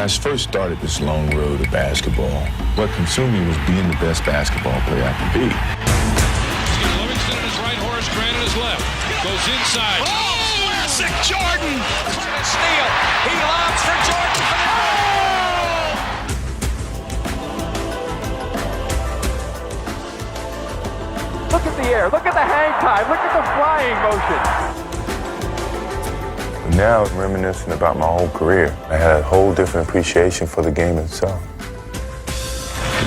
When I first started this long road of basketball, what consumed me was being the best basketball player I could be. Livingston on his right, Horace Grant on his left. Goes inside. Oh, classic Jordan! Steal. He lobs for Jordan for the Look at the air, look at the hang time, look at the flying motion. Now I'm reminiscing about my whole career. I had a whole different appreciation for the game itself.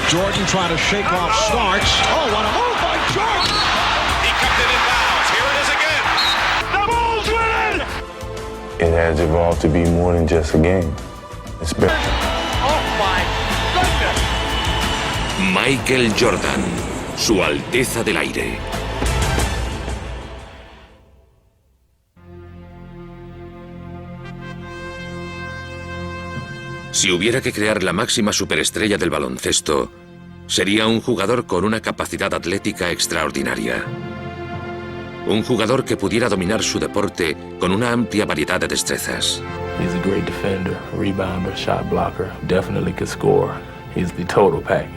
Jordan trying to shake off Starks. Oh, what a move by Jordan! He kept it in bounds. Here it is again. The Bulls win! It has evolved to be more than just a game. It's been... Oh my goodness! Michael Jordan, Su Alteza del Aire. Si hubiera que crear la máxima superestrella del baloncesto, sería un jugador con una capacidad atlética extraordinaria. Un jugador que pudiera dominar su deporte con una amplia variedad de destrezas. He's a great defender, rebounder, shot blocker, definitely could score. He's the total package.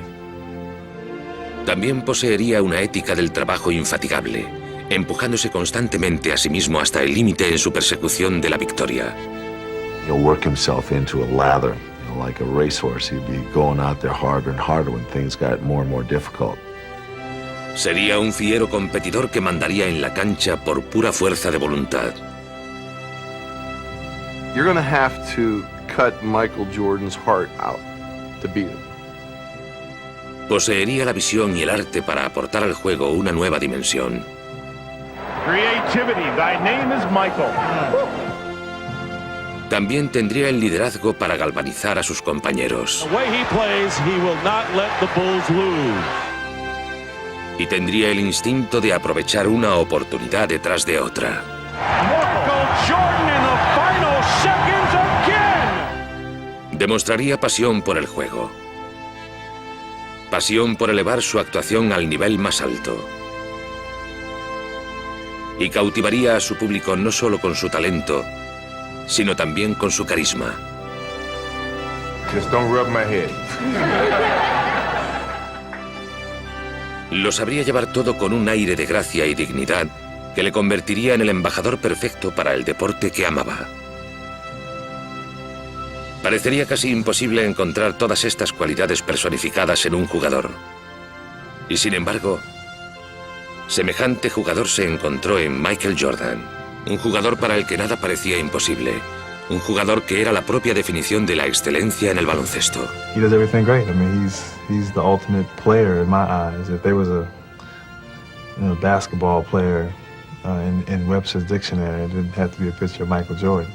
También poseería una ética del trabajo infatigable, empujándose constantemente a sí mismo hasta el límite en su persecución de la victoria. He'll work himself into a lather, like a racehorse. He'd be going out there harder and harder when things got more and more difficult. Sería un fiero competidor que mandaría en la cancha por pura fuerza de voluntad. You're going to have to cut Michael Jordan's heart out to beat him. Poseería la visión y el arte para aportar al juego una nueva dimensión. Creativity, thy name is Michael. También tendría el liderazgo para galvanizar a sus compañeros. The way he plays, he will not let the Bulls lose. Y tendría el instinto de aprovechar una oportunidad detrás de otra. Michael Jordan in the final seconds again. Demostraría pasión por el juego. Pasión por elevar su actuación al nivel más alto. Y cautivaría a su público no solo con su talento, sino también con su carisma. Just don't rub my head. Lo sabría llevar todo con un aire de gracia y dignidad que le convertiría en el embajador perfecto para el deporte que amaba. Parecería casi imposible encontrar todas estas cualidades personificadas en un jugador. Y sin embargo, semejante jugador se encontró en Michael Jordan. Un jugador para el que nada parecía imposible. Un jugador que era la propia definición de la excelencia en el baloncesto. He does everything great. I mean, he's the ultimate player in my eyes. If there was a basketball player in Webster's dictionary, it didn't have to be a picture of Michael Jordan.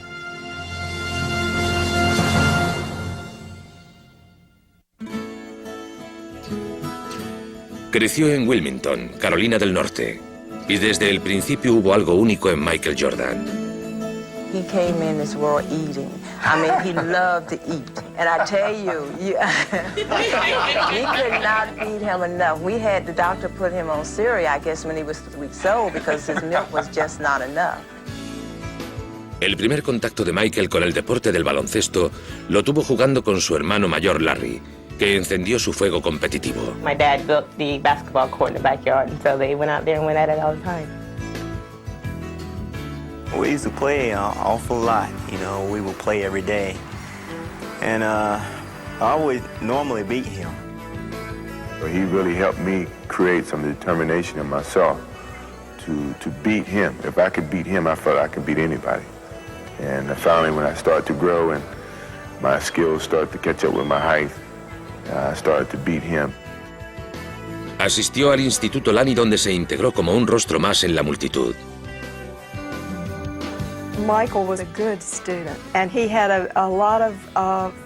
Creció en Wilmington, Carolina del Norte. Y desde el principio hubo algo único en Michael Jordan. He came in this world eating. I mean, he loved to eat. And I tell you, we could not feed him enough. We had the doctor put him on cereal, I guess, when he was 3 weeks old because his milk was just not enough. El primer contacto de Michael con el deporte del baloncesto lo tuvo jugando con su hermano mayor Larry, que encendió su fuego competitivo. My dad built the basketball court in the backyard, and so they went out there and went at it all the time. We used to play an awful lot, you know, we would play every day. And I always normally beat him. He really helped me create some determination in myself to beat him. If I could beat him, I felt I could beat anybody. And finally, when I started to grow and my skills started to catch up with my height, I started to beat him. Asistió al Instituto Lani, donde se integró como un rostro más en la multitud. Michael was a good student, and he had a lot of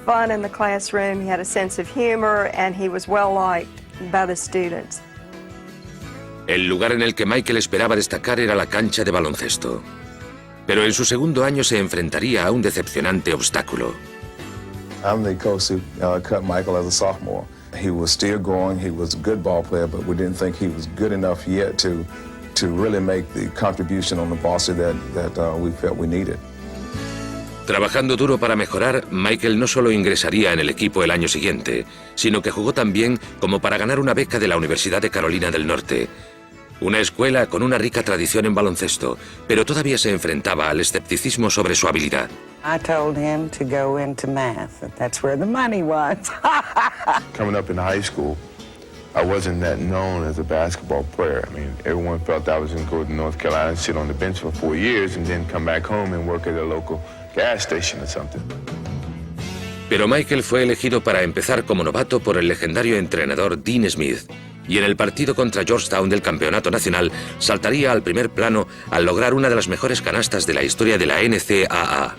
fun in the classroom. He had a sense of humor, and he was well liked by the students. El lugar en el que Michael esperaba destacar era la cancha de baloncesto. Pero en su segundo año se enfrentaría a un decepcionante obstáculo. I'm the coach who cut Michael as a sophomore. He was still growing. He was a good ball player, but we didn't think he was good enough yet to really make the contribution on the varsity that we felt we needed. Trabajando duro para mejorar, Michael no solo ingresaría en el equipo el año siguiente, sino que jugó también como para ganar una beca de la Universidad de Carolina del Norte. Una escuela con una rica tradición en baloncesto, pero todavía se enfrentaba al escepticismo sobre su habilidad. I told him to go into math. That's where the money was. Coming up in high school, I wasn't that known as a basketball player. I mean, everyone felt I was going to go to North Carolina and sit on the bench for 4 years and then come back home and work at a local gas station or something. Pero Michael fue elegido para empezar como novato por el legendario entrenador Dean Smith, y en el partido contra Georgetown del campeonato nacional saltaría al primer plano al lograr una de las mejores canastas de la historia de la NCAA.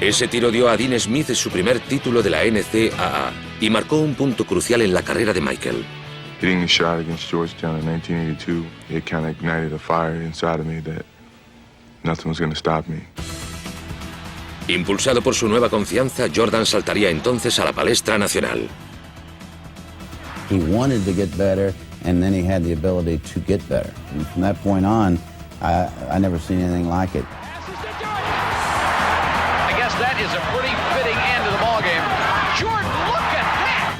Ese tiro dio a Dean Smith su primer título de la NCAA y marcó un punto crucial en la carrera de Michael. Hitting the shot against Georgetown in 1982, it kind of ignited a fire inside of me that nothing was going to stop me. Impulsado por su nueva confianza, Jordan saltaría entonces a la palestra nacional. He wanted to get better, and then he had the ability to get better. And from that point on, I never seen anything like it. I guess that is a pretty fitting end to the ballgame. Jordan, look at that!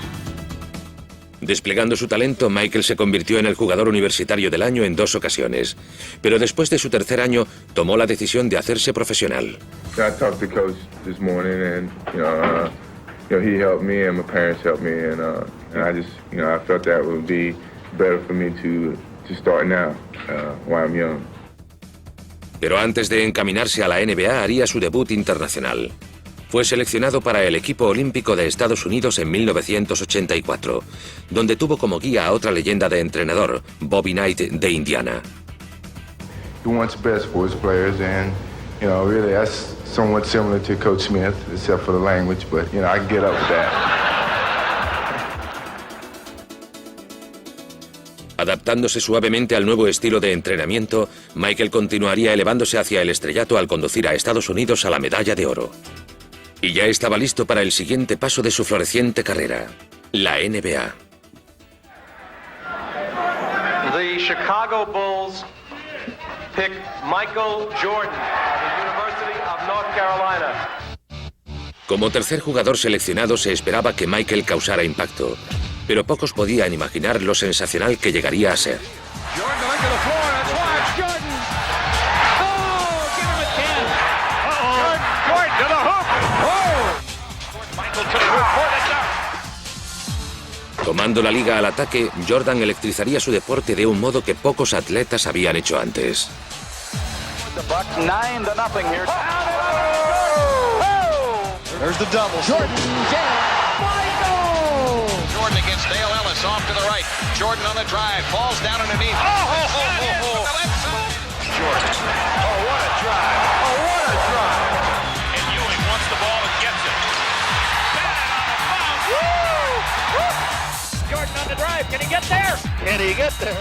Desplegando su talento, Michael se convirtió en el jugador universitario del año en 2 ocasiones. Pero después de su tercer año, tomó la decisión de hacerse profesional. I talked to Coach this morning, and he helped me, and my parents helped me, and I just, I felt that would be better for me to start now, while I'm young. Pero antes de encaminarse a la NBA, haría su debut internacional. Fue seleccionado para el equipo olímpico de Estados Unidos en 1984, donde tuvo como guía a otra leyenda de entrenador, Bobby Knight de Indiana. He wants best for his players, and really that's somewhat similar to Coach Smith, except for the language, but I can get up with that. Adaptándose suavemente al nuevo estilo de entrenamiento, Michael continuaría elevándose hacia el estrellato al conducir a Estados Unidos a la medalla de oro. Y ya estaba listo para el siguiente paso de su floreciente carrera, la NBA. The Chicago Bulls pick Michael Jordan of the University of North Carolina. Como tercer jugador seleccionado se esperaba que Michael causara impacto, pero pocos podían imaginar lo sensacional que llegaría a ser. Tomando la liga al ataque, Jordan electrizaría su deporte de un modo que pocos atletas habían hecho antes. There's the double. Jordan against Dale Ellis off to the right. Jordan on the drive, falls down underneath. Oh, Jordan. Oh, what a drive. Oh, what a drive. And Ewing wants the ball and gets it. Jordan on the drive. Can he get there? Can he get there?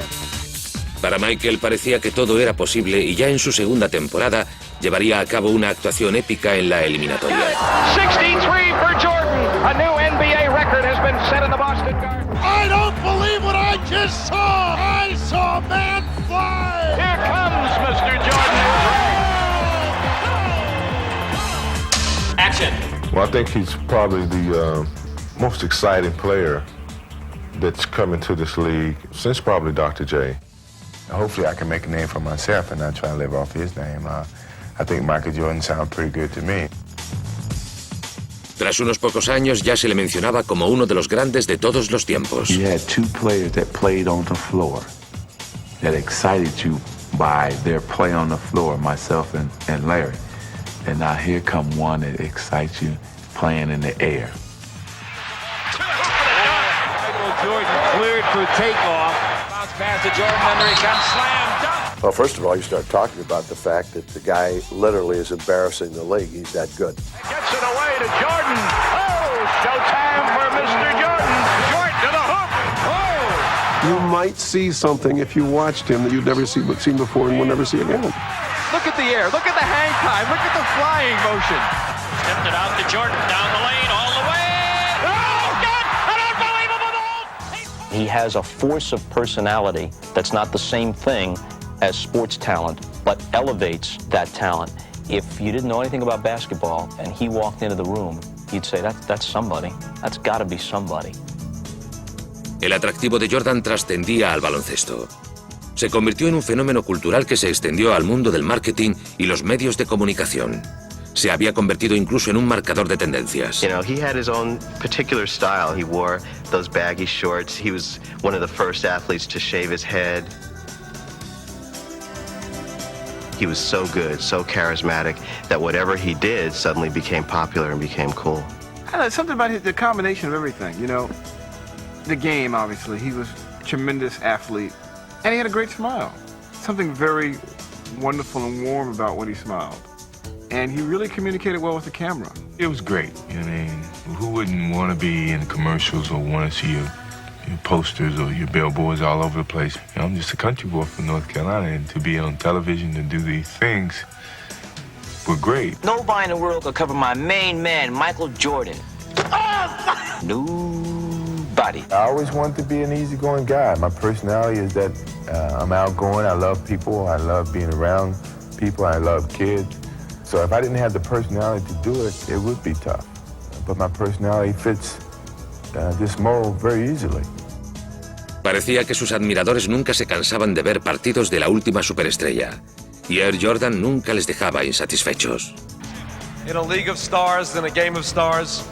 Para Michael parecía que todo era posible y ya en su segunda temporada llevaría a cabo una actuación épica en la eliminatoria. 63 for Jordan. A new NBA record has been set in the Boston Garden. I don't believe what I just saw. I saw a man fly. Here comes Mr. Jordan. Action. Well, I think he's probably the most exciting player that's come into this league since probably Dr. J. Hopefully I can make a name for myself and not try to live off his name. I think Michael Jordan sounds pretty good to me. Tras unos pocos años ya se le mencionaba como uno de los grandes de todos los tiempos. You had 2 players that played on the floor that excited you by their play on the floor, myself and Larry. And now here come one that excites you playing in the air. Michael Jordan cleared for takeoff. Bounce pass to Jordan, under he comes, slam dunk. Well, first of all, you start talking about the fact that the guy literally is embarrassing the league. He's that good. Gets it away to Jordan. Oh, showtime for Mr. Jordan. Jordan to the hook. Oh! You might see something if you watched him that you've never seen before and will never see again. Look at the air. Look at the hang time. Look at the flying motion. Stepped it out to Jordan down the lane all the way. Oh, God! An unbelievable goal! He has a force of personality that's not the same thing as sports talent, but elevates that talent. If you didn't know anything about basketball and he walked into the room, you'd say, that's somebody. That's got to be somebody. El atractivo de Jordan trascendía al baloncesto. Se convirtió en un fenómeno cultural que se extendió al mundo del marketing y los medios de comunicación. Se había convertido incluso en un marcador de tendencias. You know, he had his own particular style. He wore those baggy shorts. He was one of the first athletes to shave his head. He was so good, so charismatic, that whatever he did suddenly became popular and became cool. I don't know, something about the combination of everything, you know. The game, obviously. He was a tremendous athlete. And he had a great smile. Something very wonderful and warm about when he smiled. And he really communicated well with the camera. It was great. I mean, who wouldn't want to be in commercials or want to see your posters or your billboards all over the place? You know, I'm just a country boy from North Carolina, and to be on television and do these things were great. Nobody in the world could cover my main man, Michael Jordan. Nobody. I always wanted to be an easygoing guy. My personality is that I'm outgoing. I love people. I love being around people. I love kids. So if I didn't have the personality to do it, it would be tough. But my personality fits this mold very easily. Parecía que sus admiradores nunca se cansaban de ver partidos de la última superestrella, y Air Jordan nunca les dejaba insatisfechos. In a league of stars, in a game of stars,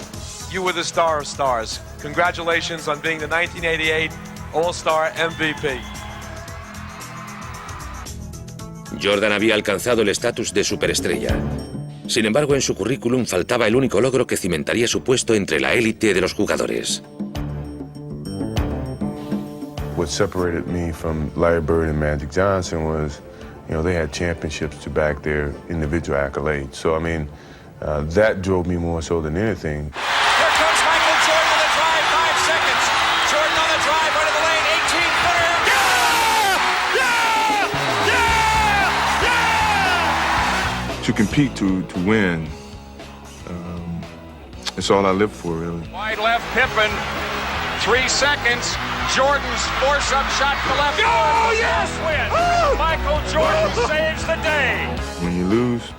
you were the star of stars. Congratulations on being the 1988 All-Star MVP. Jordan había alcanzado el estatus de superestrella. Sin embargo, en su currículum faltaba el único logro que cimentaría su puesto entre la élite de los jugadores. What separated me from Larry Bird and Magic Johnson was, you know, they had championships to back their individual accolades. So, I mean, that drove me more so than anything. Here comes Michael Jordan on the drive, 5 seconds. Jordan on the drive, right of the lane, 18-footer. To compete, to win, it's all I live for, really. Wide left, Pippen, 3 seconds. Jordan's force-up shot to left. Oh, yes! Win. Michael Jordan saves the day. When you lose,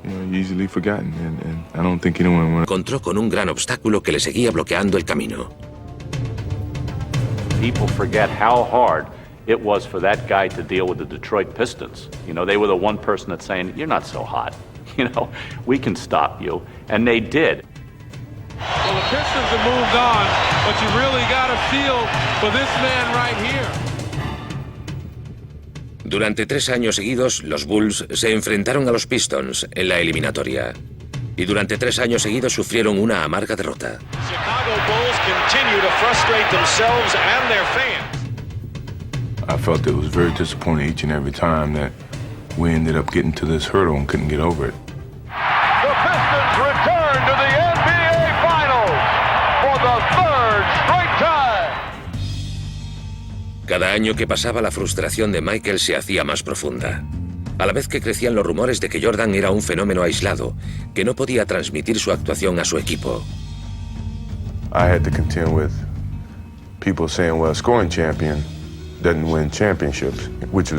you know, you're easily forgotten, and I don't think anyone wants. Encontró con un gran obstáculo que le seguía bloqueando el camino. People forget how hard it was for that guy to deal with the Detroit Pistons. You know, they were the one person that's saying, you're not so hot. You know, we can stop you. And they did. Well, the Pistons have moved on, but you really got a feel for this man right here. Durante 3 años seguidos, los Bulls se enfrentaron a los Pistons en la eliminatoria. Y durante 3 años seguidos sufrieron una amarga derrota. Chicago Bulls continue to frustrate themselves and their fans. I felt it was very disappointing each and every time that we ended up getting to this hurdle and couldn't get over it. The Pistons return to the NBA Finals for the 3rd straight time. Cada año que pasaba, la frustración de Michael se hacía más profunda, a la vez que crecían los rumores de que Jordan era un fenómeno aislado, que no podía transmitir su actuación a su equipo. I had to contend with people saying, well, a scoring champion doesn't win championships, which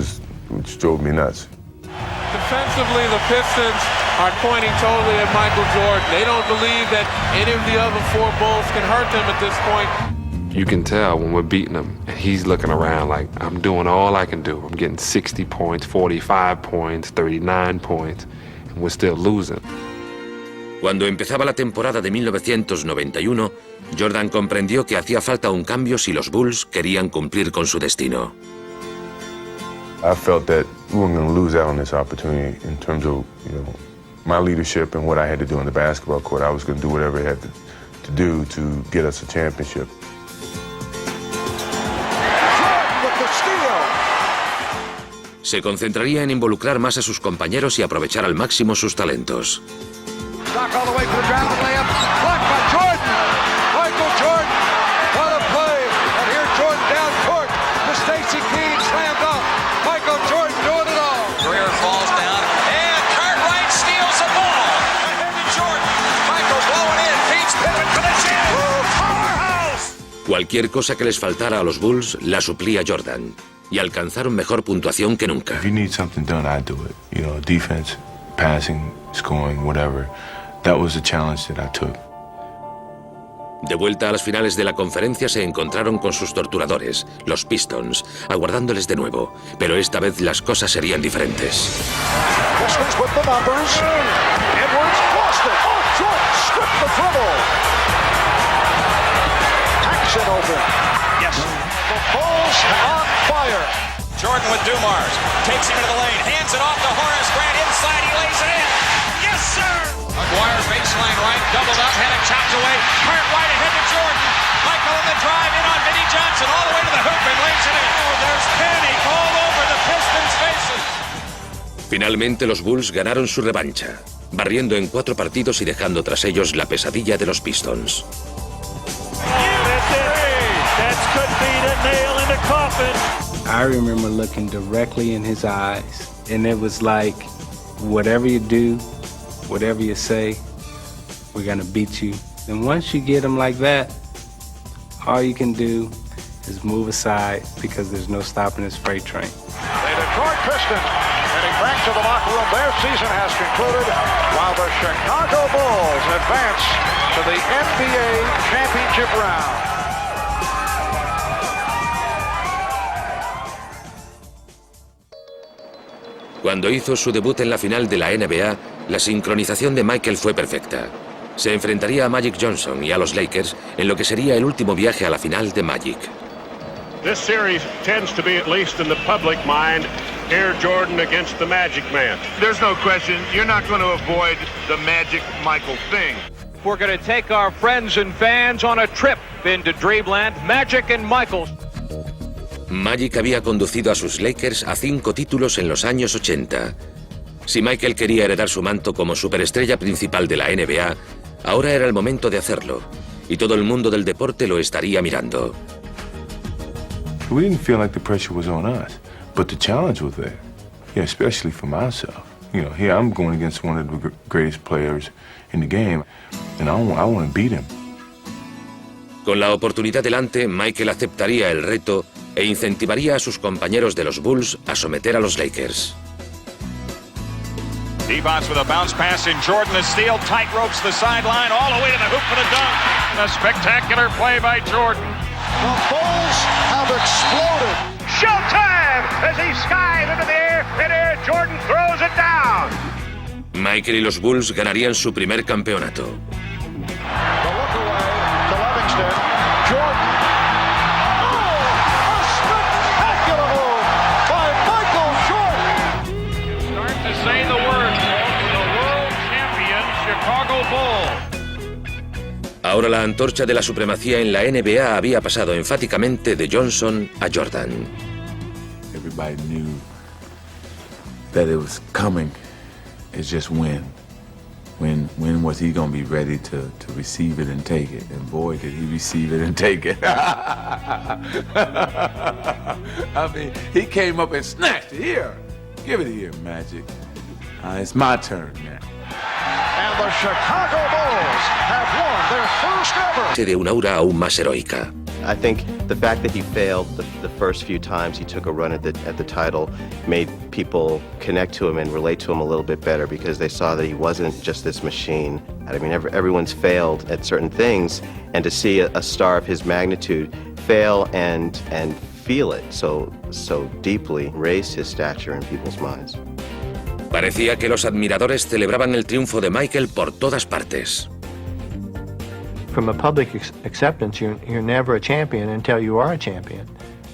drove me nuts. Defensively, the Pistons are pointing totally at Michael Jordan. They don't believe that any of the other 4 Bulls can hurt them at this point. You can tell when we're beating him, and he's looking around like, I'm doing all I can do. I'm getting 60 points, 45 points, 39 points, and we're still losing. Cuando empezaba la temporada de 1991, Jordan comprendió que hacía falta un cambio si los Bulls querían cumplir con su destino. I felt that we weren't going to lose out on this opportunity in terms of, you know, my leadership and what I had to do on the basketball court. I was going to do whatever I had to do to get us a championship. Se concentraría en involucrar más a sus compañeros y aprovechar al máximo sus talentos. Stock all the way for the ground and layup. Blocked by Jordan. Michael Jordan. What a play. And here Jordan down court to Stacey Keene. Slammed off. Michael Jordan doing it all. Greer falls down. And Cartwright steals the ball. Ahead to Jordan. Michael blowing in. Feeds Pippen for the jam. Powerhouse. Cualquier cosa que les faltara a los Bulls la suplía Jordan y alcanzaron mejor puntuación que nunca. If you need something done, I do it. You know, defense, passing, scoring, whatever. That was the challenge that I took. De vuelta a las finales de la conferencia se encontraron con sus torturadores, los Pistons, aguardándoles de nuevo, pero esta vez las cosas serían diferentes. Pistons with the numbers. Edwards lost it. Oh, Jordan stripped the dribble. Paxson open. Yes. The Bulls on fire. Jordan with Dumars. Takes him into the lane. Hands it off to Horace Grant. Inside, he lays it in. Yes, sir. McGuire baseline right. Doubled up. Had it chopped away. Hart right ahead to Jordan. Michael in the drive. In on Vinnie Johnson. All the way to the hoop and lays it in. Oh, there's panic all over the Pistons' faces. Finalmente los Bulls ganaron su revancha, barriendo en 4 partidos y dejando tras ellos la pesadilla de los Pistons. I remember looking directly in his eyes, and it was like, whatever you do, whatever you say, we're gonna beat you. And once you get him like that, all you can do is move aside because there's no stopping this freight train. The Detroit Pistons heading back to the locker room. Their season has concluded while the Chicago Bulls advance to the NBA championship round. Cuando hizo su debut en la final de la NBA, la sincronización de Michael fue perfecta. Se enfrentaría a Magic Johnson y a los Lakers en lo que sería el último viaje a la final de Magic. This series tends to be, at least in the public mind, Air Jordan against the Magic Man. There's no question, you're not going to avoid the Magic Michael thing. We're going to take our friends and fans on a trip into Dreamland. Magic and Michael. Magic había conducido a sus Lakers a 5 títulos en los años 80. Si Michael quería heredar su manto como superestrella principal de la NBA, ahora era el momento de hacerlo, y todo el mundo del deporte lo estaría mirando. We didn't feel like the pressure was on us, but the challenge was there, yeah, especially for myself. You know, here I'm going against one of the greatest players in the game, and I want to beat him. Con la oportunidad delante, Michael aceptaría el reto e incentivaría a sus compañeros de los Bulls a someter a los Lakers. Devos with a bounce pass in Jordan. The steal, tight ropes the sideline, all the way to the hoop for the dunk. A spectacular play by Jordan. The Bulls have exploded. Showtime as he skies into the air. Midair, Jordan throws it down. Michael y los Bulls ganarían su primer campeonato. The look away to Livingston. Jordan. Say the word, the world champion Chicago Bulls. Ahora la antorcha de la supremacía en la NBA había pasado enfáticamente de Johnson a Jordan. Everybody knew that it was coming. It's just when. When was he going to be ready to receive it and take it? And boy, did he receive it and take it. I mean, he came up and snatched it. Here, give it here, Magic. It's my turn now. And the Chicago Bulls have won their first ever. De una aura aún más heroica. I think the fact that he failed the first few times he took a run at the title made people connect to him and relate to him a little bit better because they saw that he wasn't just this machine. I mean, everyone's failed at certain things, and to see a star of his magnitude fail and feel it so deeply raised his stature in people's minds. Parecía que los admiradores celebraban el triunfo de Michael por todas partes. From a public acceptance, you're never a champion until you are a champion.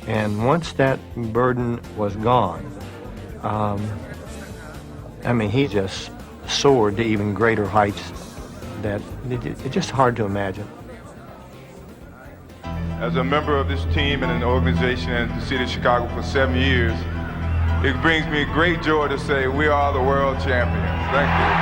And once that burden was gone, I mean, he just soared to even greater heights that it's just hard to imagine. As a member of this team and an organization in the city of Chicago for 7 years, it brings me great joy to say we are the world champions. Thank you.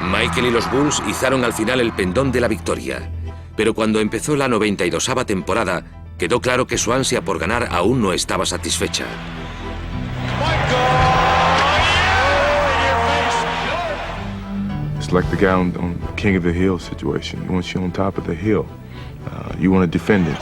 Michael y los Bulls izaron al final el pendón de la victoria, pero cuando empezó la 92ª temporada, quedó claro que su ansia por ganar aún no estaba satisfecha. It's like the guy on King of the Hill situation. Once you're on top of the hill, You want to defend it.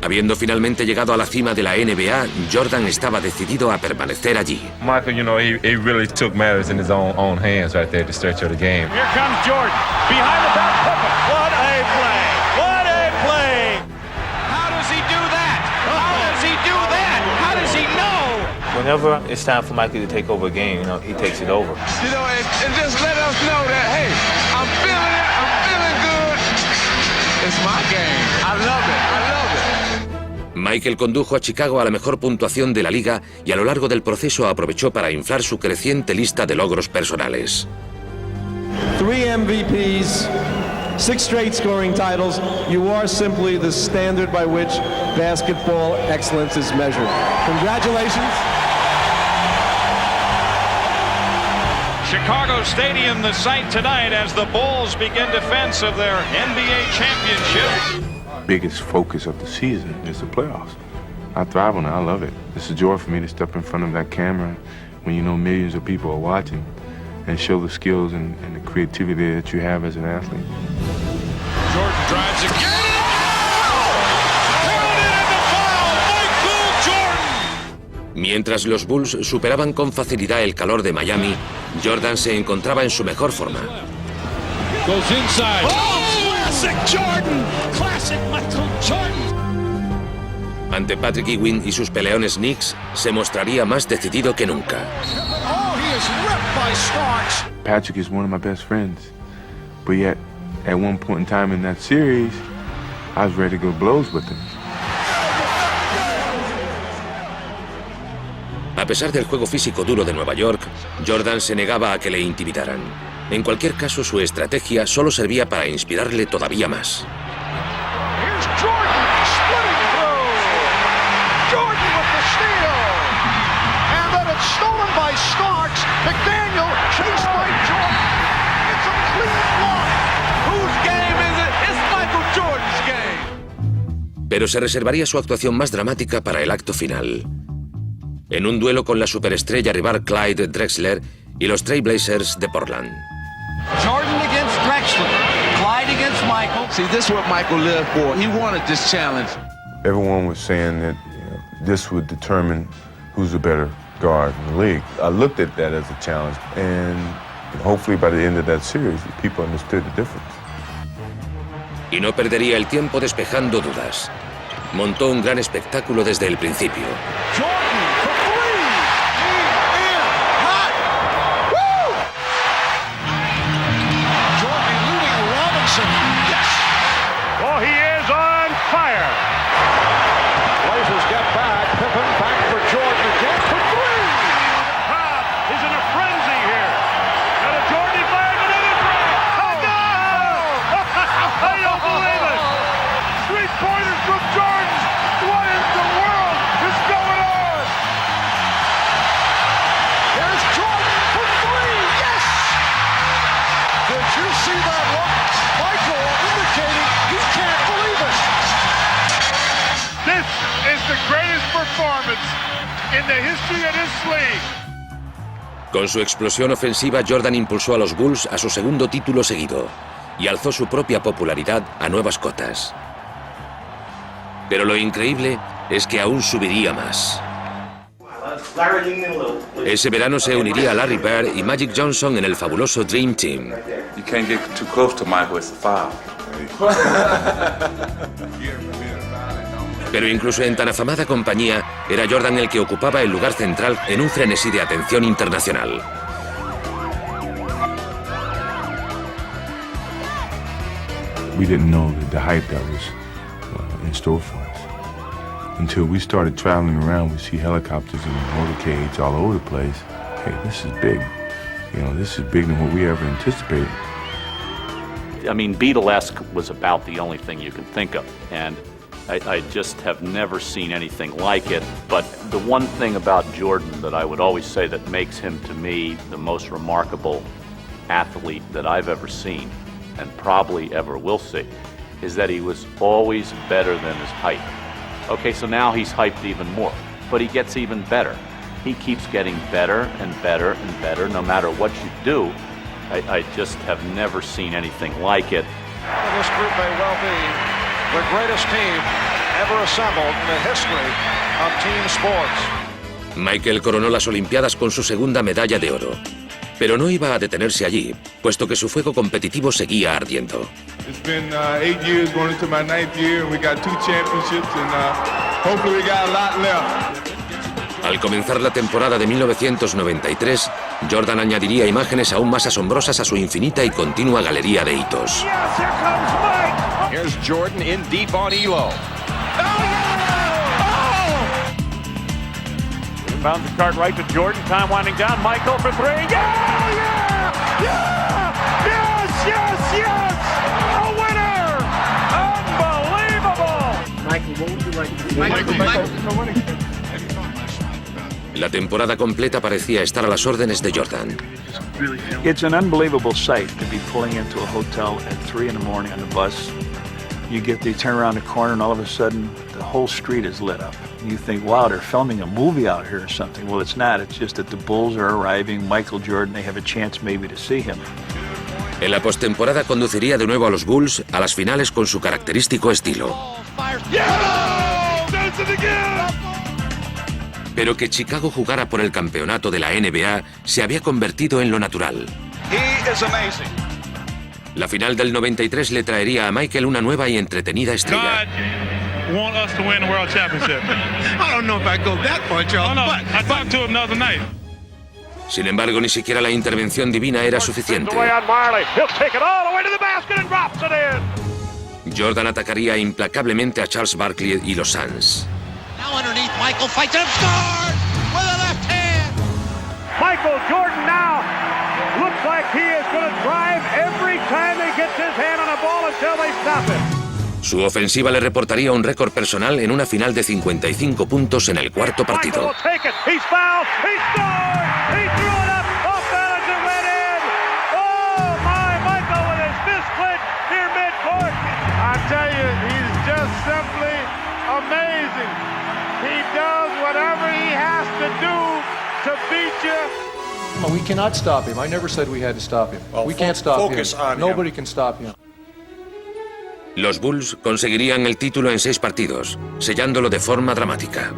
Habiendo finalmente llegado a la cima de la NBA, Jordan estaba decidido a permanecer allí. Michael, you know, he really took matters in his own hands right there at the stretch of the game. Here comes Jordan, behind the back pocket. What a play! What a play! How does he do that? How does he do that? How does he know? Whenever it's time for Michael to take over a game, you know, he takes it over. You know, and just let us know that, hey, I'm feeling it, I'm feeling good. It's my game. I love it, I love it. Michael condujo a Chicago a la mejor puntuación de la liga y a lo largo del proceso aprovechó para inflar su creciente lista de logros personales. 3 MVPs, 6 straight scoring titles. You are simply the standard by which basketball excellence is measured. Congratulations. Chicago Stadium, the site tonight as the Bulls begin defense of their NBA championship. Biggest focus of the season is the playoffs. I thrive on it. I love it. It's a joy for me to step in front of that camera when you know millions of people are watching and show the skills and the creativity that you have as an athlete. Jordan drives again. Thrown in the foul. Michael Jordan. Mientras los Bulls superaban con facilidad el calor de Miami, Jordan se encontraba en su mejor forma. Goes inside. Classic Jordan. Classic Michael Jordan. Ante Patrick Ewing y sus peleones Knicks, se mostraría más decidido que nunca. Oh, he is ripped by Starks. Patrick is one of my best friends, but yet at one point in time in that series, I was ready to go blows with him. A pesar del juego físico duro de Nueva York, Jordan se negaba a que le intimidaran. En cualquier caso, su estrategia solo servía para inspirarle todavía más. Here's Jordan splitting through. Jordan with the steal. And then it's stolen by Starks. McDaniel chased by Jordan. It's a clean block. Whose game is it? It's Michael Jordan's game. Pero se reservaría su actuación más dramática para el acto final. En un duelo con la superestrella rival Clyde Drexler y los Trail Blazers de Portland. Jordan against Drexler, Clyde against Michael. See, this is what Michael lived for. He wanted this challenge. Everyone was saying that this would determine who's the better guard in the league. I looked at that as a challenge, and hopefully by the end of that series, people understood the difference. Y no perdería el tiempo despejando dudas. Montó un gran espectáculo desde el principio. Oh, he is on fire. Blazers get back. Pippen back for Jordan again for three. Crowd is in a frenzy here. And a Jordan flag, another three. Oh, no! I don't believe it. 3-pointers from Jordan. What in the world is going on? There's Jordan for three. Yes! Did you see that look? Michael indicating he can't believe it. This is the greatest performance in the history of this league. Con su explosión ofensiva, Jordan impulsó a los Bulls a su segundo título seguido y alzó su propia popularidad a nuevas cotas. Pero lo increíble es que aún subiría más. Ese verano se uniría a Larry Bird y Magic Johnson en el fabuloso Dream Team. You can't get too close to Michael, it's a foul. Pero incluso en tan afamada compañía, era Jordan el que ocupaba el lugar central en un frenesí de atención internacional. We didn't know the hype that was in store for us. Until we started traveling around, we see helicopters and motorcades all over the place. Hey, this is big. You know, this is bigger than what we ever anticipated. I mean, Beatlesque was about the only thing you can think of, and I just have never seen anything like it. But the one thing about Jordan that I would always say that makes him, to me, the most remarkable athlete that I've ever seen, and probably ever will see, is that he was always better than his height. Okay, so now he's hyped even more, but he gets even better. he keeps getting better and better and better no matter what you do. I just have never seen anything like it. This group may well be the greatest team ever assembled in the history of team sports. Michael coronó las Olimpiadas con su segunda medalla de oro. Pero no iba a detenerse allí, puesto que su fuego competitivo seguía ardiendo. It's been 8 years going into my 9th year, and we got 2 championships, and hopefully we got a lot left. Al comenzar la temporada de 1993, Jordan añadiría imágenes aún más asombrosas a su infinita y continua galería de hitos. Here's Jordan in deep on Elo. Inbound the cart right to Jordan. Time winding down. Michael for three. Yeah! Yeah! Yeah! Yes! Yes! Yes! A winner! Unbelievable! Michael, what would you like to do? La temporada completa parecía estar a las órdenes de Jordan. It's an unbelievable sight to be pulling into a hotel at 3 in the morning on the bus. You turn around the corner and all of a sudden the whole street is lit up. You think, wow, they're filming a movie out here or something. Well, it's not. It's just that the Bulls are arriving. Michael Jordan, they have a chance maybe to see him. En la postemporada conduciría de nuevo a los Bulls a las finales con su característico estilo. Pero que Chicago jugara por el campeonato de la NBA se había convertido en lo natural. La final del 93 le traería a Michael una nueva y entretenida estrella. Want us to win the world championship. I don't know if I go that far, Charles. No, I talked to him the other night. Sin embargo, ni siquiera la intervención divina era suficiente. Jordan atacaría implacablemente a Charles Barkley y los Suns. Now underneath, Michael fights and scores with a left hand. Michael Jordan now looks like he is going to drive every time he gets his hand on a ball until they stop it. Su ofensiva le reportaría un récord personal en una final de 55 puntos en el cuarto partido. We cannot stop him. I never said we had to stop him. Well, we can't stop him. Nobody can stop him. Los Bulls conseguirían el título en 6 partidos, sellándolo de forma dramática.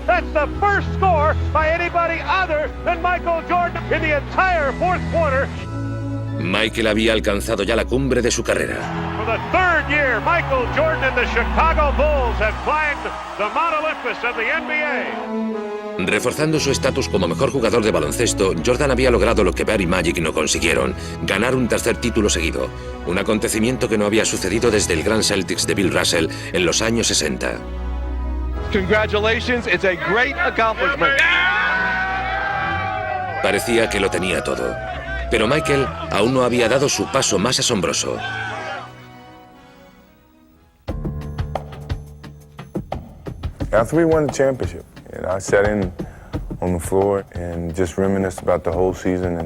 That's the first score by anybody other than Michael Jordan in the entire fourth quarter. Michael había alcanzado ya la cumbre de su carrera. For the third year, Michael Jordan and the Chicago Bulls have climbed the Mount Olympus of the NBA. Reforzando su estatus como mejor jugador de baloncesto, Jordan había logrado lo que Barry y Magic no consiguieron, ganar un tercer título seguido, un acontecimiento que no había sucedido desde el Gran Celtics de Bill Russell en los años 60. Congratulations, it's a great accomplishment. Parecía que lo tenía todo, pero Michael aún no había dado su paso más asombroso. After we won the championship, I sat in on the floor and just reminisced about the whole season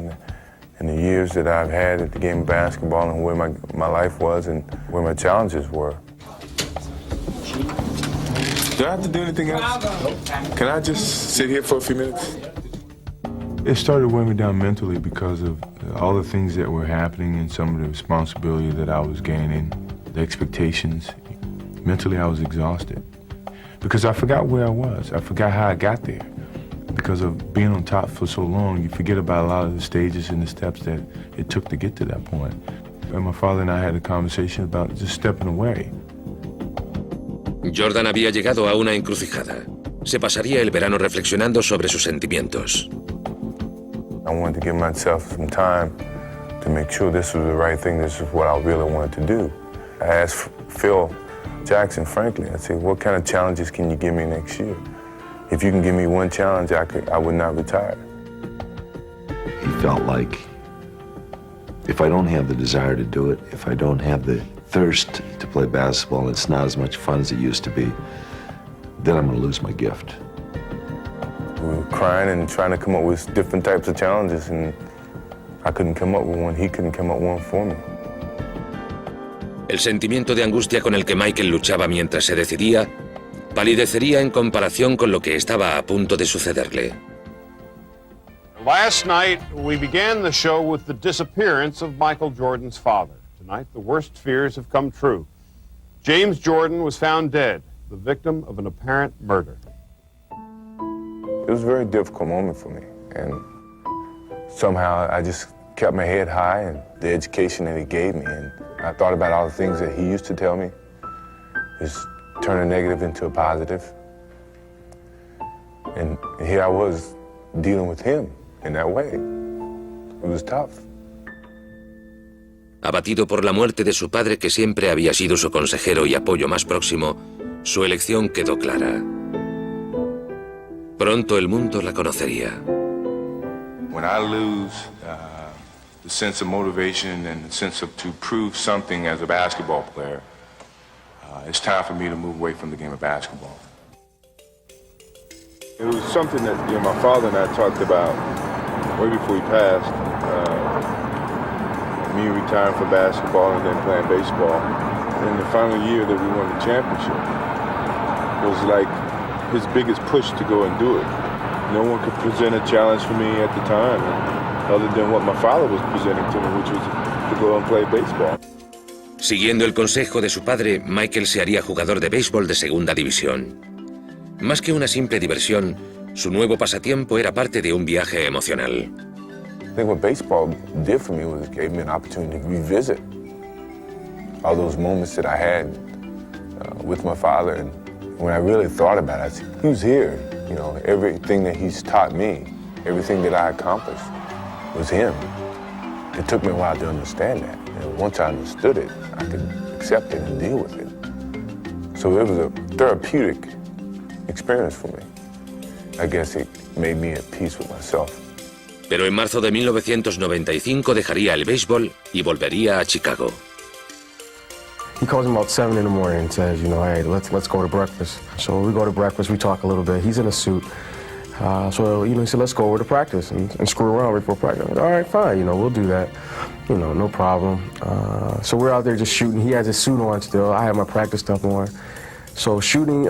and the years that I've had at the game of basketball and where my life was and where my challenges were. Do I have to do anything else? Can I just sit here for a few minutes? It started weighing me down mentally because of all the things that were happening and some of the responsibility that I was gaining, the expectations. Mentally, I was exhausted because I forgot where I was. I forgot how I got there. Because of being on top for so long, you forget about a lot of the stages and the steps that it took to get to that point. And my father and I had a conversation about just stepping away. Jordan había llegado a una encrucijada. Se pasaría el verano reflexionando sobre sus sentimientos. I wanted to give myself some time to make sure this was the right thing, this is what I really wanted to do. I asked Phil Jackson, frankly, I said, what kind of challenges can you give me next year? If you can give me one challenge, I would not retire. He felt like if I don't have the desire to do it, if I don't have the thirst to play basketball and it's not as much fun as it used to be, then I'm going to lose my gift. We were crying and trying to come up with different types of challenges, and I couldn't come up with one. He couldn't come up with one for me. El sentimiento de angustia con el que Michael luchaba mientras se decidía palidecería en comparación con lo que estaba a punto de sucederle. Last night, we began the show with the disappearance of Michael Jordan's father. Tonight, the worst fears have come true. James Jordan was found dead, the victim of an apparent murder. It was a very difficult moment for me, and somehow I just kept my head high and the education that he gave me, and I thought about all the things that he used to tell me, just turn a negative into a positive, and here I was dealing with him in that way. It was tough. Abatido por la muerte de su padre, que siempre había sido su consejero y apoyo más próximo, su elección quedó clara. Pronto el mundo la conocería. When I lose the sense of motivation and the sense of to prove something as a basketball player, it's time for me to move away from the game of basketball. It was something that my father and I talked about way before he passed. Me retiring from basketball and then playing baseball. And the final year that we won the championship was like his biggest push to go and do it. No one could present a challenge for me at the time, other than what my father was presenting to me, which was to go and play baseball. Siguiendo el consejo de su padre, Michael se haría jugador de béisbol de segunda división. Más que una simple diversión, su nuevo pasatiempo era parte de un viaje emocional. I think what baseball did for me was it gave me an opportunity to revisit all those moments that I had with my father. And when I really thought about it, I said, he was here. Everything that he's taught me, everything that I accomplished was him. It took me a while to understand that. And once I understood it, I could accept it and deal with it. So it was a therapeutic experience for me. I guess it made me at peace with myself. Pero en marzo de 1995 dejaría el béisbol y volvería a Chicago. He calls him about 7 in the morning and says, hey, let's go to breakfast. So we go to breakfast, we talk a little bit. He's in a suit. So he said, let's go over to practice and screw around before practice. I'm like, all right, fine, we'll do that. No problem. So we're out there just shooting. He has his suit on still. I have my practice stuff on. So a shooting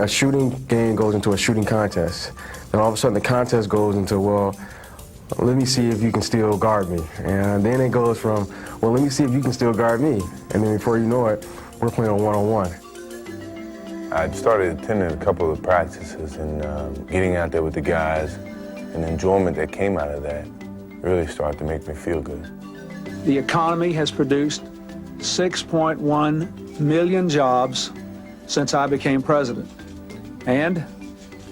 game goes into a shooting contest. Then all of a sudden the contest goes into, well, let me see if you can still guard me. And then it goes from, well, let me see if you can still guard me. And then before you know it, we're playing one-on-one. I started attending a couple of practices and getting out there with the guys, and the enjoyment that came out of that really started to make me feel good. The economy has produced 6.1 million jobs since I became president. And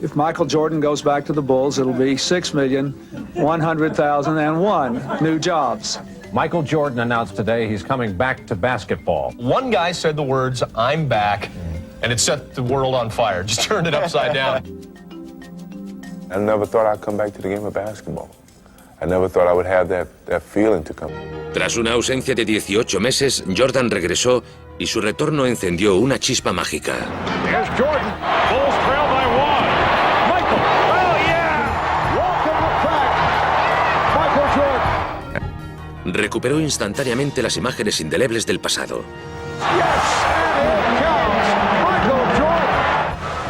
if Michael Jordan goes back to the Bulls, it'll be 6,100,001 new jobs. Michael Jordan announced today he's coming back to basketball. One guy said the words, "I'm back," and it set the world on fire. Just turned it upside down. I never thought I'd come back to the game of basketball. I never thought I would have that feeling to come. Tras una ausencia de 18 meses, Jordan regresó y su retorno encendió una chispa mágica. Here's Jordan. Bulls trail by 1. Michael. Oh, yeah. Welcome back. Michael Jordan. Recuperó instantáneamente las imágenes indelebles del pasado. Yes, and here comes Michael Jordan.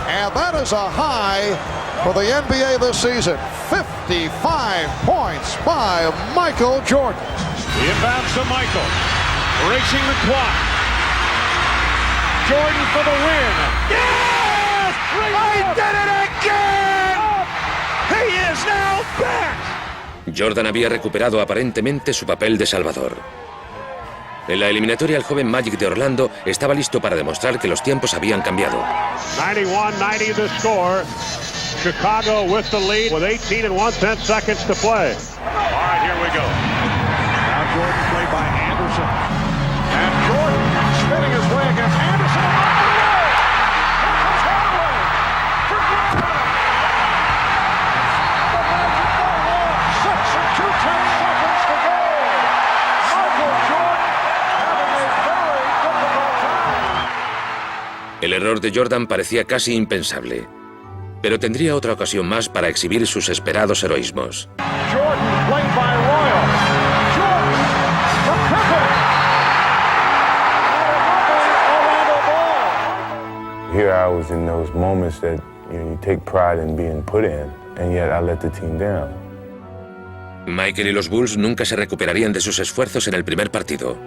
And that is a high for the NBA this season. 55 points by Michael Jordan. The inbounds to Michael. Racing the clock. Jordan for the win. Yes! He did it again! He is now back! Jordan había recuperado aparentemente su papel de salvador. En la eliminatoria, el joven Magic de Orlando estaba listo para demostrar que los tiempos habían cambiado. 91-90 the score. Chicago with the lead with 18 and 1/10 seconds to play. All right, here we go. Now Jordan played by Anderson. And Jordan spinning his way against Anderson. El error de Jordan parecía casi impensable, pero tendría otra ocasión más para exhibir sus esperados heroísmos. Jordan played by Royal. Jordan from Pippen. I was in those moments that you take pride in being put in, and yet I let the team down. Michael y los Bulls nunca se recuperarían de sus esfuerzos en el primer partido.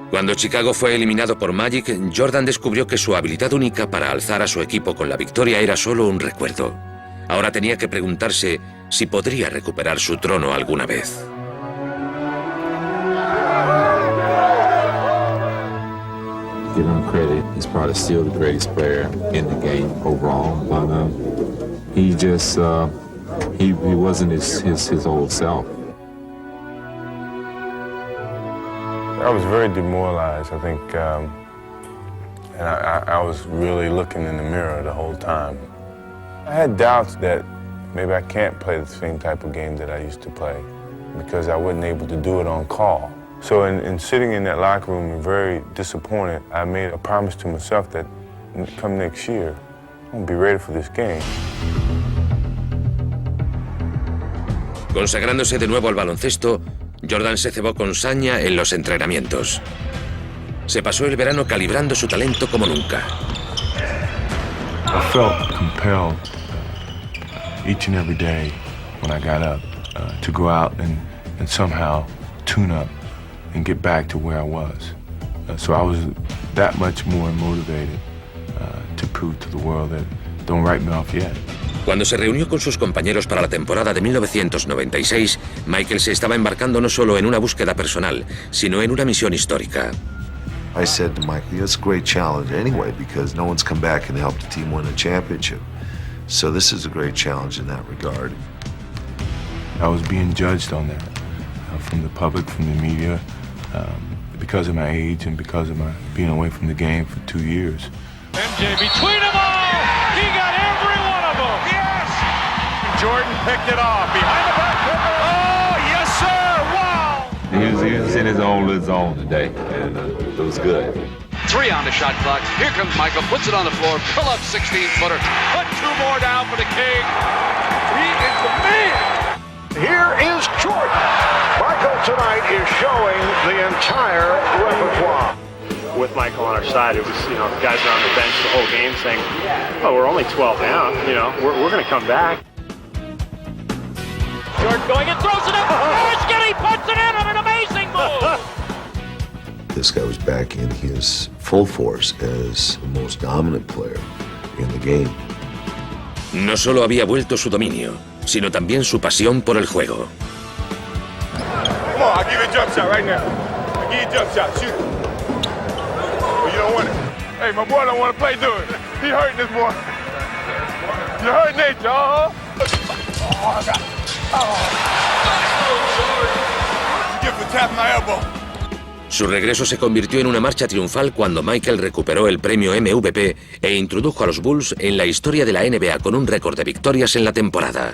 Cuando Chicago fue eliminado por Magic, Jordan descubrió que su habilidad única para alzar a su equipo con la victoria era solo un recuerdo. Ahora tenía que preguntarse si podría recuperar su trono alguna vez. Give him credit. He's probably still the greatest player in the game overall, but he just he wasn't his old self. I was very demoralized, I think, and I was really looking in the mirror the whole time. I had doubts that maybe I can't play the same type of game that I used to play because I wasn't able to do it on call. So in sitting in that locker room and very disappointed, I made a promise to myself that come next year, I'm gonna be ready for this game. Consagrándose de nuevo al baloncesto, Jordan se cebó con saña en los entrenamientos. Se pasó el verano calibrando su talento como nunca. I felt compelled each and every day when I got up to go out and somehow tune up and get back to where I was. So I was that much more motivated to prove to the world that don't write me off yet. Cuando se reunió con sus compañeros para la temporada de 1996, Michael se estaba embarcando no solo en una búsqueda personal, sino en una misión histórica. I said to Michael, it's a great challenge anyway because no one's come back and helped the team win a championship. So this is a great challenge in that regard. I was being judged on that from the public, from the media, because of my age and because of my being away from the game for 2 years. MJ between them all! He got every one of them! Yes! Jordan picked it off behind the back. Oh, yes, sir! Wow! He was in his own little zone today, and it was good. 3 on the shot clock. Here comes Michael, puts it on the floor, pull up 16-footer. Put 2 more down for the King. He is the man! Here is Jordan. Michael tonight is showing the entire repertoire. With Michael on our side, it was, the guys are on the bench the whole game saying, oh, we're only 12 down, we're going to come back. Jordan going and throws it up. He puts it in on an amazing move. This guy was back in his full force as the most dominant player in the game. No solo había vuelto su dominio, sino también su pasión por el juego. Come on, I'll give you a jump shot right now. I'll give you a jump shot, shoot it. You don't want it. Hey, my boy don't want to play, do it. He hurting this boy. You hurting Nate, y'all. Oh, I got it. You give the tap my elbow. Su regreso se convirtió en una marcha triunfal cuando Michael recuperó el premio MVP e introdujo a los Bulls en la historia de la NBA con un récord de victorias en la temporada.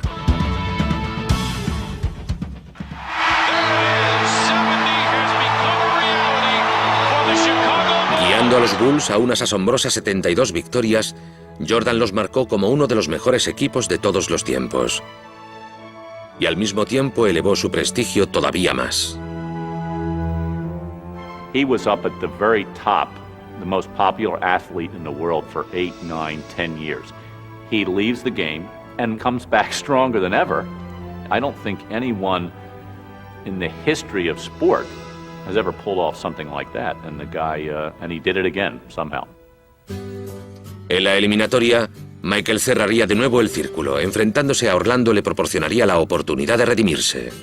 Guiando a los Bulls a unas asombrosas 72 victorias, Jordan los marcó como uno de los mejores equipos de todos los tiempos. Y al mismo tiempo elevó su prestigio todavía más. He was up at the very top, the most popular athlete in the world for 8, 9, 10 years. He leaves the game and comes back stronger than ever. I don't think anyone in the history of sport has ever pulled off something like that. And the guy, and he did it again, somehow. En la eliminatoria, Michael cerraría de nuevo el círculo. Enfrentándose a Orlando le proporcionaría la oportunidad de redimirse.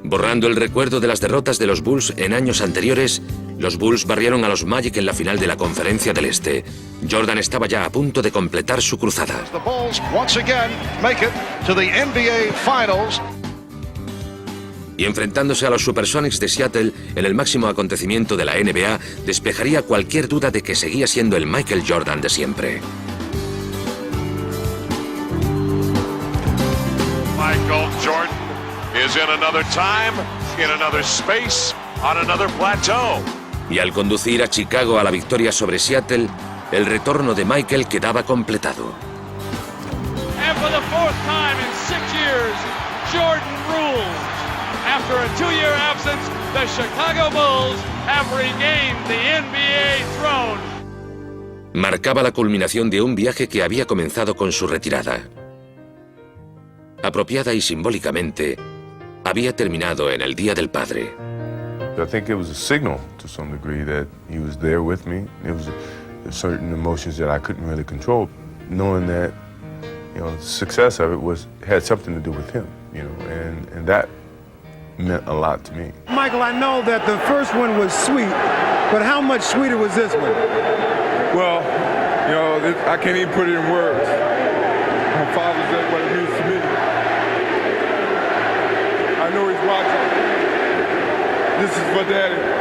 Borrando el recuerdo de las derrotas de los Bulls en años anteriores, los Bulls barrieron a los Magic en la final de la Conferencia del Este. Jordan estaba ya a punto de completar su cruzada. Y enfrentándose a los Supersonics de Seattle en el máximo acontecimiento de la NBA, despejaría cualquier duda de que seguía siendo el Michael Jordan de siempre. Michael Jordan is in another time, in another space, on another plateau. Y al conducir a Chicago a la victoria sobre Seattle, el retorno de Michael quedaba completado. And for the 4th time in 6 years, years, Jordan rules. After a 2-year absence, the Chicago Bulls have regained the NBA throne. Marcaba la culminación de un viaje que había comenzado con su retirada. Apropiada y simbólicamente, había terminado en el Día del Padre. I think it was a signal to some degree that he was there with me. It was certain emotions that I couldn't really control, knowing that, you know, the success of it had something to do with him, you know, and that meant a lot to me. Michael, I know that the first one was sweet, but how much sweeter was this one? Well, you know, I can't even put it in words. My Father's Day, what it means to me. I know he's watching. This is for Daddy.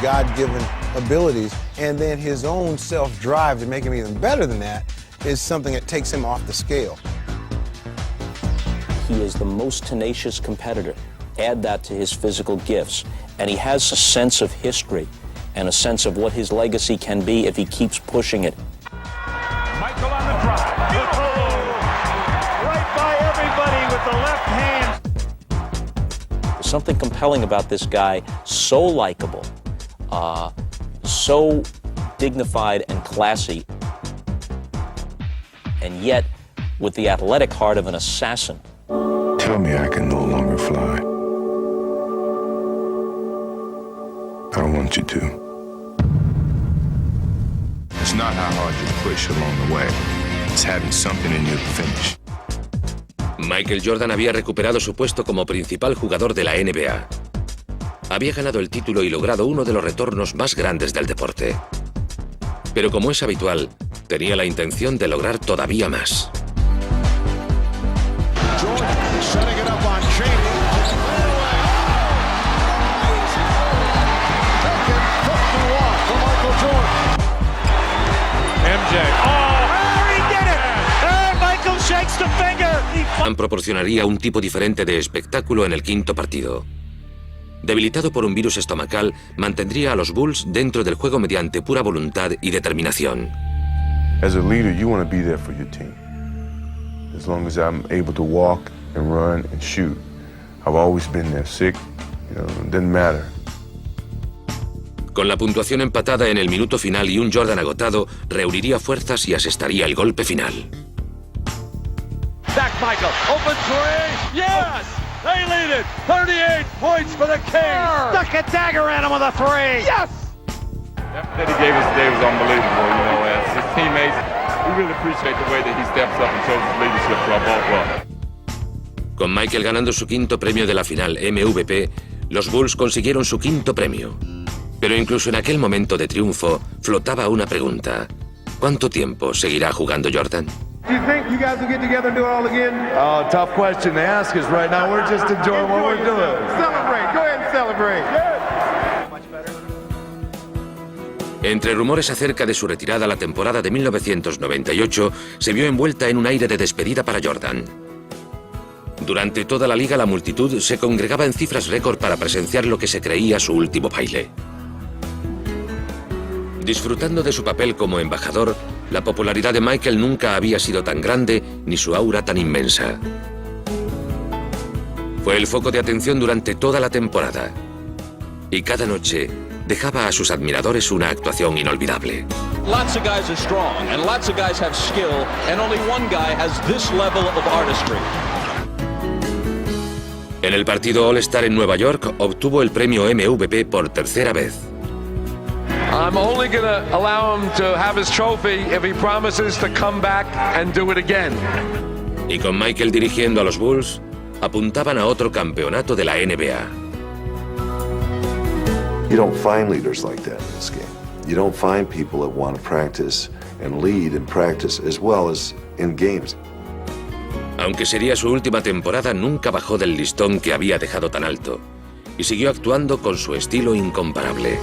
God-given abilities, and then his own self-drive to make him even better than that is something that takes him off the scale. He is the most tenacious competitor. Add that to his physical gifts, and he has a sense of history and a sense of what his legacy can be if he keeps pushing it. Michael on the drive. Right by everybody with the left hand. There's something compelling about this guy, so likable. So dignified and classy, and yet with the athletic heart of an assassin. Tell me I can no longer fly. I don't want you to. It's not how hard you push along the way. It's having something in you to finish. Michael Jordan había recuperado su puesto como principal jugador de la NBA. Había ganado el título y logrado uno de los retornos más grandes del deporte. Pero como es habitual, tenía la intención de lograr todavía más. Proporcionaría un tipo diferente de espectáculo en el quinto partido. Debilitado por un virus estomacal, mantendría a los Bulls dentro del juego mediante pura voluntad y determinación. As a leader, you want to be there for your team. As long as I'm able to walk and run and shoot, I've always been there. Sick, you know, it doesn't matter. Con la puntuación empatada en el minuto final y un Jordan agotado, reuniría fuerzas y asestaría el golpe final. Back Michael, open three, yes! They lead it, 38 points for the Kings! Stuck a dagger at him with a three, yes! That he gave us today was unbelievable, you know, as his teammates, we really appreciate the way that he steps up and shows his leadership to our ball club. Con Michael ganando su quinto premio de la final MVP, los Bulls consiguieron su quinto premio. Pero incluso en aquel momento de triunfo, flotaba una pregunta. ¿Cuánto tiempo seguirá jugando Jordan? Do you think you guys will get together and do it all again? Oh, tough question to ask us right now. We're just enjoying what we're doing. Celebrate. Go ahead and celebrate. Entre rumores acerca de su retirada, la temporada de 1998 se vio envuelta en un aire de despedida para Jordan. Durante toda la liga, la multitud se congregaba en cifras récord para presenciar lo que se creía su último baile. Disfrutando de su papel como embajador, la popularidad de Michael nunca había sido tan grande ni su aura tan inmensa. Fue el foco de atención durante toda la temporada y cada noche dejaba a sus admiradores una actuación inolvidable. Lots of guys are strong and lots of guys have skill and only one guy has this level of artistry. En el partido All-Star en Nueva York obtuvo el premio MVP por tercera vez. I'm only going to allow him to have his trophy if he promises to come back and do it again. Y con Michael dirigiendo a los Bulls, apuntaban a otro campeonato de la NBA. You don't find leaders like that in this game. You don't find people that want to practice and lead in practice as well as in games. Aunque sería su última temporada, nunca bajó del listón que había dejado tan alto y siguió actuando con su estilo incomparable.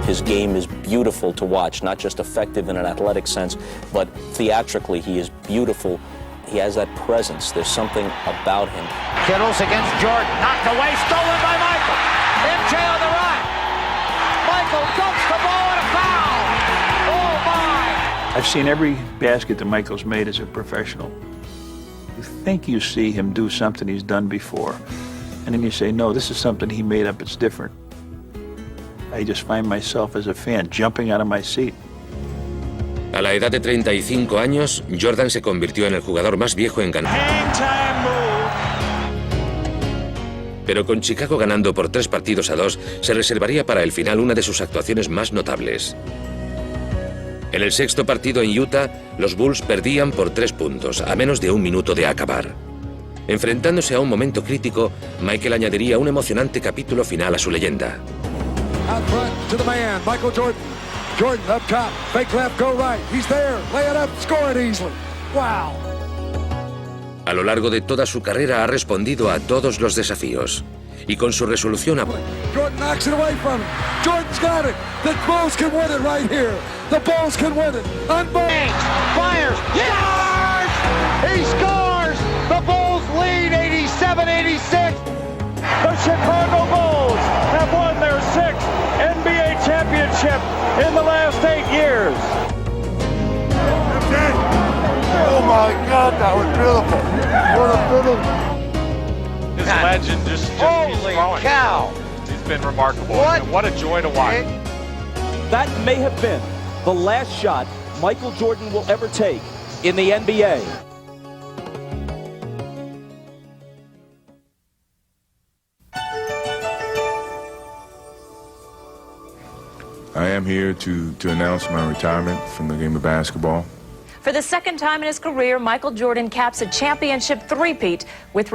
His game is beautiful to watch, not just effective in an athletic sense, but theatrically he is beautiful. He has that presence. There's something about him. Kittles against Jordan, knocked away, stolen by Michael. MJ on the right. Michael dumps the ball and a foul. Oh my! I've seen every basket that Michael's made as a professional. You think you see him do something he's done before, and then you say, no, this is something he made up, it's different. I just find myself as a fan jumping out of my seat. A la edad de 35 años, Jordan se convirtió en el jugador más viejo en ganar. Pero con Chicago ganando por 3-2, se reservaría para el final una de sus actuaciones más notables. En el sexto partido en Utah, los Bulls perdían por 3 puntos, a menos de un minuto de acabar. Enfrentándose a un momento crítico, Michael añadiría un emocionante capítulo final a su leyenda. Out front to the man, Michael Jordan. Jordan up top, fake left, go right. He's there, lay it up, score it easily. Wow. A lo largo de toda su carrera ha respondido a todos los desafíos. Y con su resolución a... Jordan knocks it away from him. Jordan's got it. The Bulls can win it right here. The Bulls can win it. Fires. Yes! He scores! The Bulls lead 87-86. The Chicago Bulls have won their 6th NBA championship in the last 8 years. Oh my God, that was beautiful. What a beautiful. This legend just Holy cow! He's been remarkable. What? What a joy to watch. That may have been the last shot Michael Jordan will ever take in the NBA. I am here to announce my retirement from the game of basketball. For the second time in his career, Michael Jordan caps a championship three-peat with